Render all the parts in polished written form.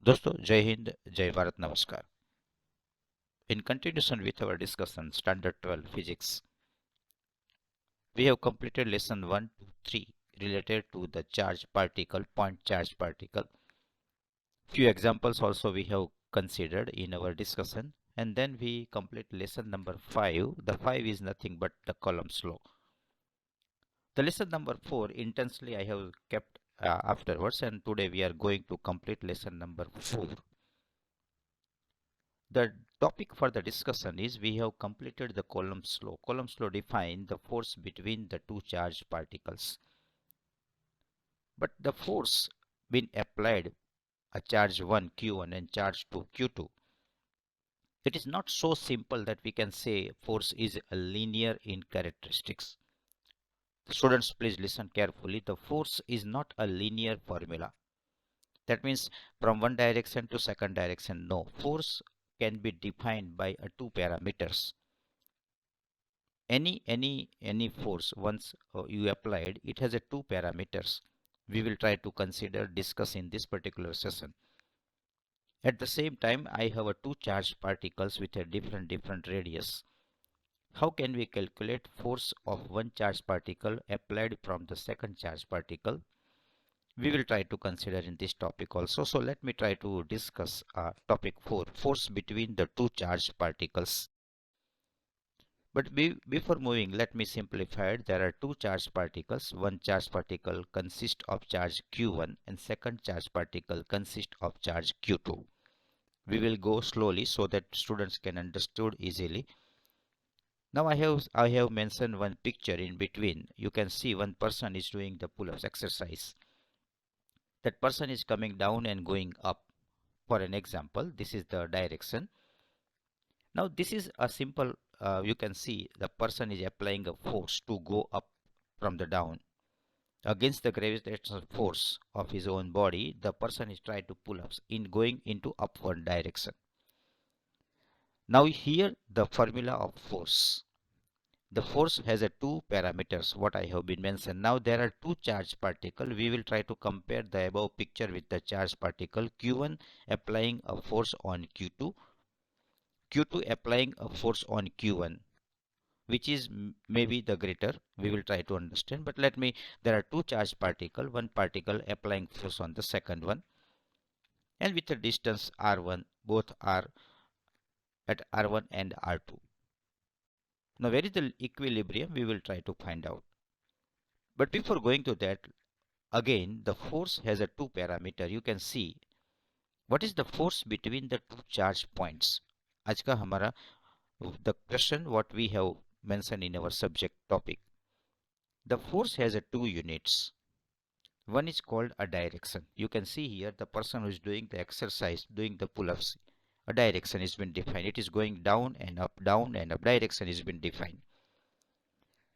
दोस्तों जय हिंद जय भारत नमस्कार. In continuation with our discussion standard 12 physics, we have completed lesson 1 to 3 related to the charge particle, point charge particle. Few examples also we have considered in our discussion, and then we complete lesson number 5. The 5 is nothing but the Coulomb's law. The lesson number 4 intensely I have kept afterwards, and today we are going to complete lesson number 4. The topic for the discussion is we have completed the Coulomb's law. Coulomb's law defines the force between the two charged particles. But the force being applied a charge 1 Q1 and charge 2 Q2, it is not so simple that we can say force is a linear in characteristics. Students, please listen carefully. The force is not a linear formula. That means from one direction to second direction. No, force can be defined by two parameters. Any force once you applied, it has a two parameters. We will try to discuss in this particular session. At the same time, I have a two charged particles with a different radius. How can we calculate force of one charged particle applied from the second charged particle? We will try to consider in this topic also. So let me try to discuss topic 4, force between the two charged particles. But before moving, let me simplify it. There are two charged particles. One charged particle consists of charge Q1 and second charged particle consists of charge Q2. We will go slowly so that students can understood easily. Now I have mentioned one picture in between. You can see one person is doing the pull-ups exercise. That person is coming down and going up. For an example, this is the direction. Now this is a simple, you can see the person is applying a force to go up from the down. Against the gravitational force of his own body, the person is trying to pull up in going into upward direction. Now here the formula of force. The force has a two parameters, what I have been mentioned. Now there are two charged particles. We will try to compare the above picture with the charged particle Q1 applying a force on Q2, Q2 applying a force on Q1, which is maybe the greater. We will try to understand. But there are two charged particles, one particle applying force on the second one, and with a distance r1, both are at r1 and r2. Now where is the equilibrium? We will try to find out. But before going to that, again the force has a two parameter. You can see what is the force between the two charge points. आज का हमारा the question what we have mentioned in our subject topic. The force has a two units. One is called a direction. You can see here the person who is doing the exercise, doing the pull-ups, a direction has been defined. It is going down and up, direction has been defined.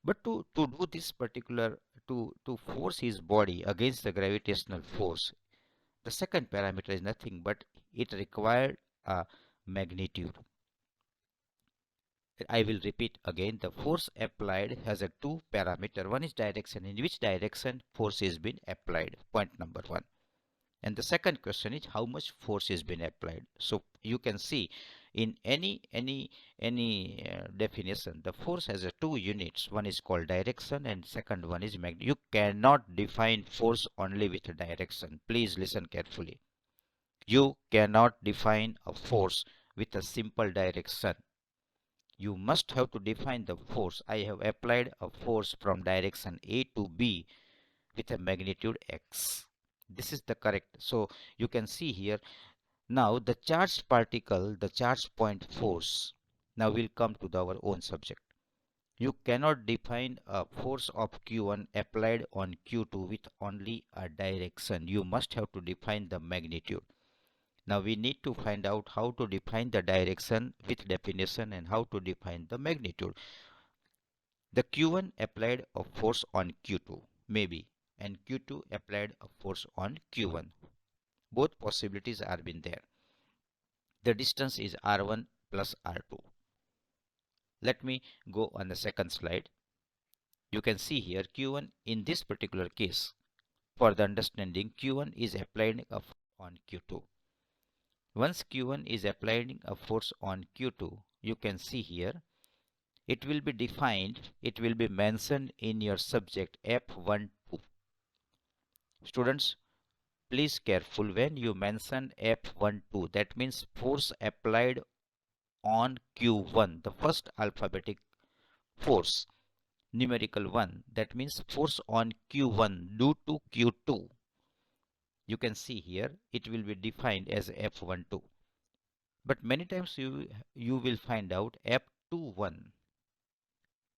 But to do this particular, to force his body against the gravitational force, the second parameter is nothing but it required a magnitude. I will repeat again. The force applied has a two parameter. One is direction, in which direction force is been applied. Point number one. And the second question is how much force is been applied. So you can see in any definition, the force has a two units. One is called direction and second one is magnitude. You cannot define force only with a direction. Please listen carefully. You cannot define a force with a simple direction. You must have to define the force. I have applied a force from direction A to B with a magnitude x. This is the correct. So you can see here. Now the charged particle, the charge point force. Now we'll come to our own subject. You cannot define a force of Q1 applied on Q2 with only a direction. You must have to define the magnitude. Now we need to find out how to define the direction with definition and how to define the magnitude. The Q1 applied a force on Q2 maybe, and Q2 applied a force on Q1. Both possibilities are been there. The distance is R1 plus R2. Let me go on the second slide. You can see here Q1 in this particular case. For the understanding, Q1 is applied on Q2. Once Q1 is applying a force on Q2, you can see here, it will be defined, it will be mentioned in your subject F12. Students, please careful when you mention F12, that means force applied on Q1, the first alphabetic force, numerical 1, that means force on Q1 due to Q2. You can see here it will be defined as F12. But many times you will find out F21,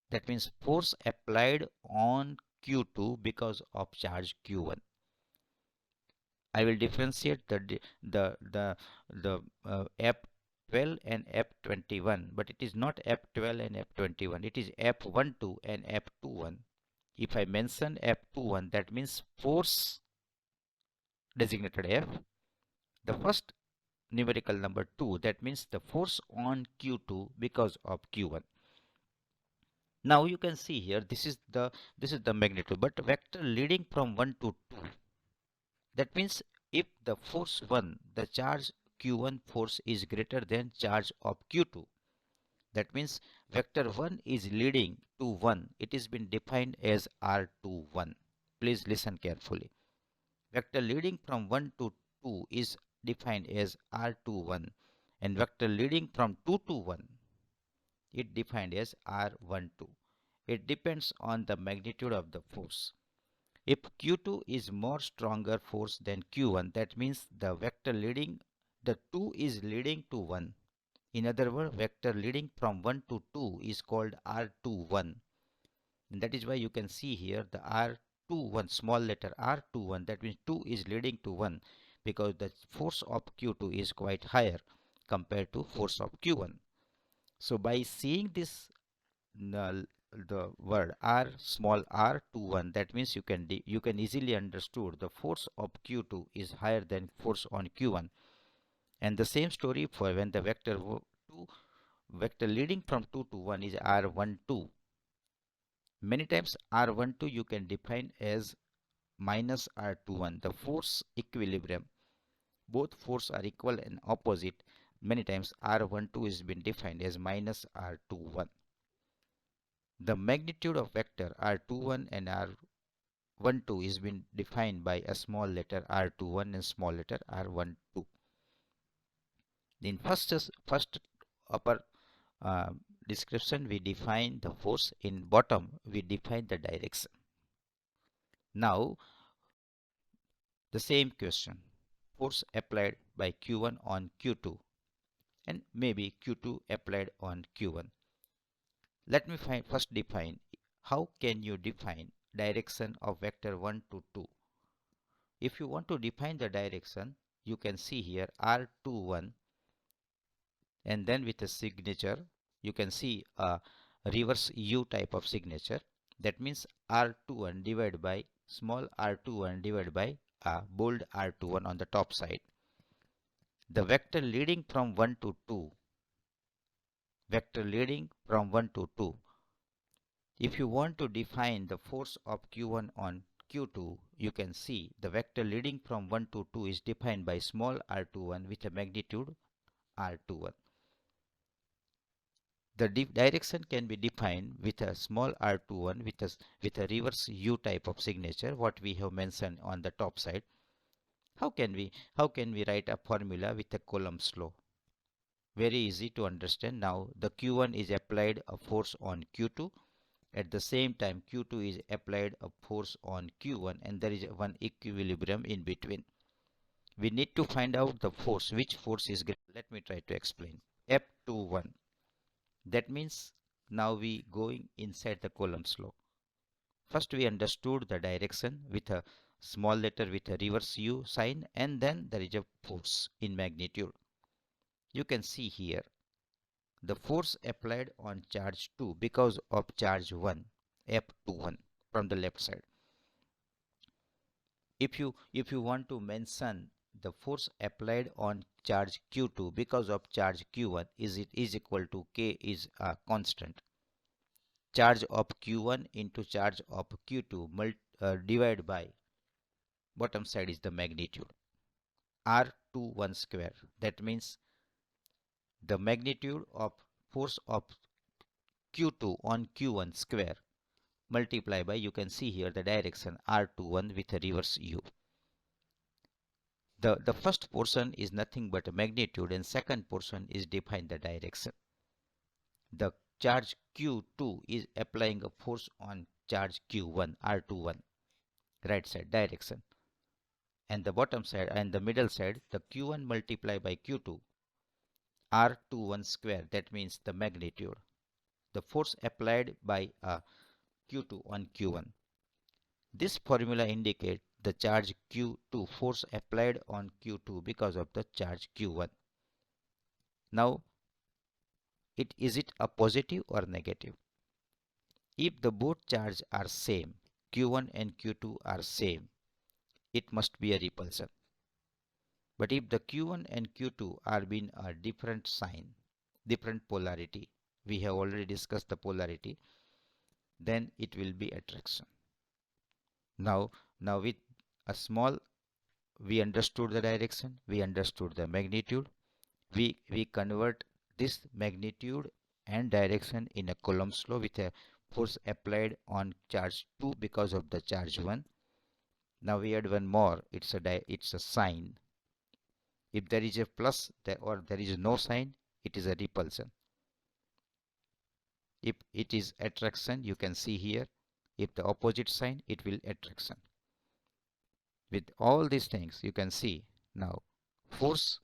that means force applied on Q2 because of charge Q1. I will differentiate the F12 and F21, but it is not F12 and F21. It is F12 and F21. If I mention F21, that means force designated F, the first numerical number 2, that means the force on Q2 because of Q1. Now you can see here this is the magnitude, but vector leading from 1 to 2, that means if the force 1, the charge Q1 force is greater than charge of Q2, that means vector 1 is leading to 1, it is been defined as R21. Please listen carefully. Vector leading from 1 to 2 is defined as R21, and vector leading from 2 to 1, it defined as R12. It depends on the magnitude of the force. If Q2 is more stronger force than Q1, that means the vector leading, the 2 is leading to 1. In other words, vector leading from 1 to 2 is called R21. And that is why you can see here the R21, small letter R21, that means 2 is leading to 1 because the force of Q2 is quite higher compared to force of Q1. So by seeing this the word r small r21, that means you can easily understood the force of Q2 is higher than force on Q1. And the same story for when the vector leading from 2 to 1 is r12. Many times r12 you can define as minus r21, the force equilibrium. Both force are equal and opposite. Many times r12 is been defined as minus r21. The magnitude of vector r21 and r12 is been defined by a small letter r21 and small letter r12. In first upper uh, description we define the force, in bottom we define the direction. Now the same question, force applied by Q1 on Q2 and maybe Q2 applied on Q1. Let me first define how can you define direction of vector 1 to 2. If you want to define the direction, you can see here R21 and then with a signature you can see a reverse U type of signature. That means R21 divided by small r21 divided by bold R21 on the top side. The vector leading from 1 to 2, vector leading from 1 to 2. If you want to define the force of Q1 on Q2, you can see the vector leading from 1 to 2 is defined by small r21 with a magnitude r21. The direction can be defined with a small r21 with a reverse U type of signature, what we have mentioned on the top side. How can we write a formula with a Coulomb's law? Very easy to understand. Now the Q1 is applied a force on Q2. At the same time, Q2 is applied a force on Q1 and there is one equilibrium in between. We need to find out the force, which force is greater. Let me try to explain. F21. That means now we going inside the Coulomb's law. First we understood the direction with a small letter with a reverse U sign, and then there is a force in magnitude. You can see here the force applied on charge 2 because of charge 1, F21 from the left side. If you want to mention the force applied on charge Q2 because of charge Q1, is equal to K is a constant. Charge of Q1 into charge of Q2 divided by bottom side is the magnitude. R R21 square. That means the magnitude of force of Q2 on Q1 square multiply by, you can see here the direction R21 with a reverse U. The first portion is nothing but a magnitude, and second portion is define the direction. The charge Q2 is applying a force on charge Q1, R21, right side direction. And the bottom side and the middle side, the Q1 multiplied by Q2, R21 square, that means the magnitude. The force applied by Q2 on Q1. This formula indicates the charge Q2, force applied on Q2 because of the charge Q1. Now, is it a positive or negative? If the both charge are same, Q1 and Q2 are same, it must be a repulsion. But if the Q1 and Q2 are being a different sign, different polarity, we have already discussed the polarity, then it will be attraction. Now with a small, we understood the direction, we understood the magnitude, we convert this magnitude and direction in a Coulomb's law with a force applied on charge 2 because of the charge 1. Now we add one more, it's a sign. If there is a plus or there is no sign, it is a repulsion. If it is attraction, you can see here, if the opposite sign, it will attraction. With all these things, you can see now force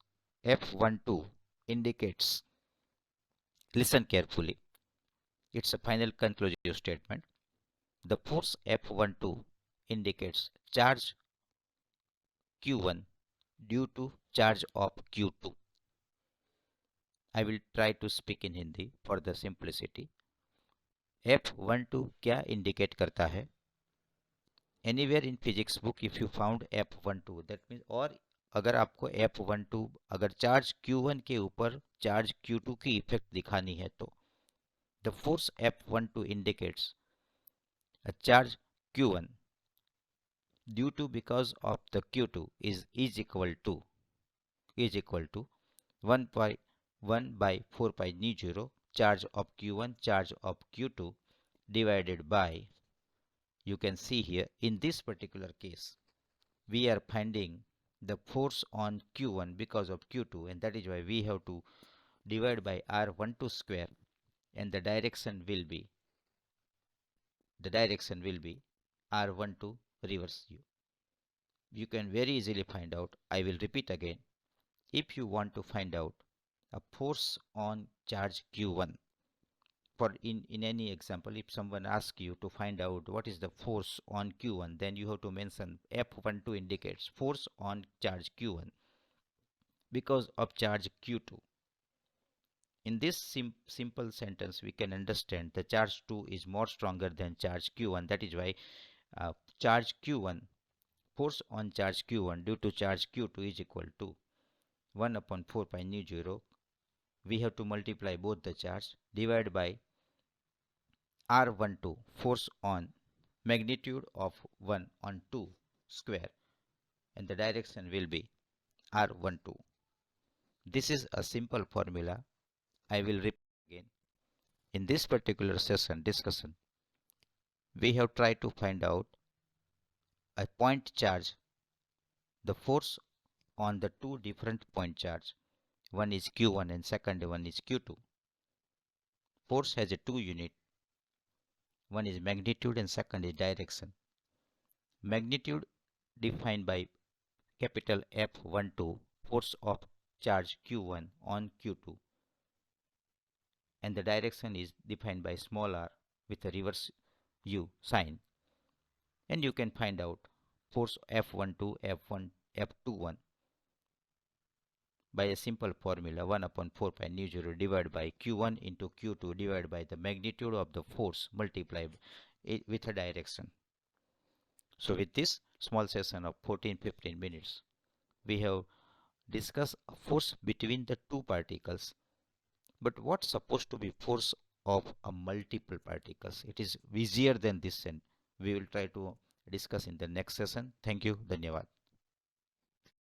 F12 indicates, listen carefully, it's a final conclusive statement. The force F12 indicates charge Q1 due to charge of Q2. I will try to speak in Hindi for the simplicity. F12 क्या indicate करता है? Anywhere in physics book if you found F12, that means, और अगर आपको F12 अगर charge Q1 के ऊपर charge Q2 की इफेक्ट दिखानी है तो the force F12 indicates a charge Q1 due to because of the Q2 is equal to 1 by 4 pi nu 0 charge of Q1 charge of Q2 divided by, you can see here in this particular case we are finding the force on Q1 because of Q2, and that is why we have to divide by R12 square, and the direction will be R12 reverse U. You can very easily find out. I will repeat again. If you want to find out a force on charge Q1, for in any example, if someone asks you to find out what is the force on Q1, then you have to mention F12 indicates force on charge Q1 because of charge Q2. In this simple sentence, we can understand the charge 2 is more stronger than charge Q1. That is why charge Q1, force on charge Q1 due to charge Q2 is equal to 1 upon 4 pi nu 0. We have to multiply both the charge, divide by R12, force on magnitude of 1 on 2 square, and the direction will be R12. This is a simple formula. I will repeat again. In this particular session discussion, we have tried to find out a point charge, the force on the two different point charge. One is Q1 and second one is Q2. Force has a two unit. One is magnitude and second is direction. Magnitude defined by capital F12, force of charge Q1 on Q2, and the direction is defined by small r with a reverse U sign. And you can find out force F12, F21 by a simple formula 1 upon 4 pi nu 0 divided by Q1 into Q2 divided by the magnitude of the force multiplied with a direction. So with this small session of 14-15 minutes, we have discussed a force between the two particles. But what's supposed to be force of a multiple particles? It is easier than this, and we will try to discuss in the next session. Thank you. Dhanyavad.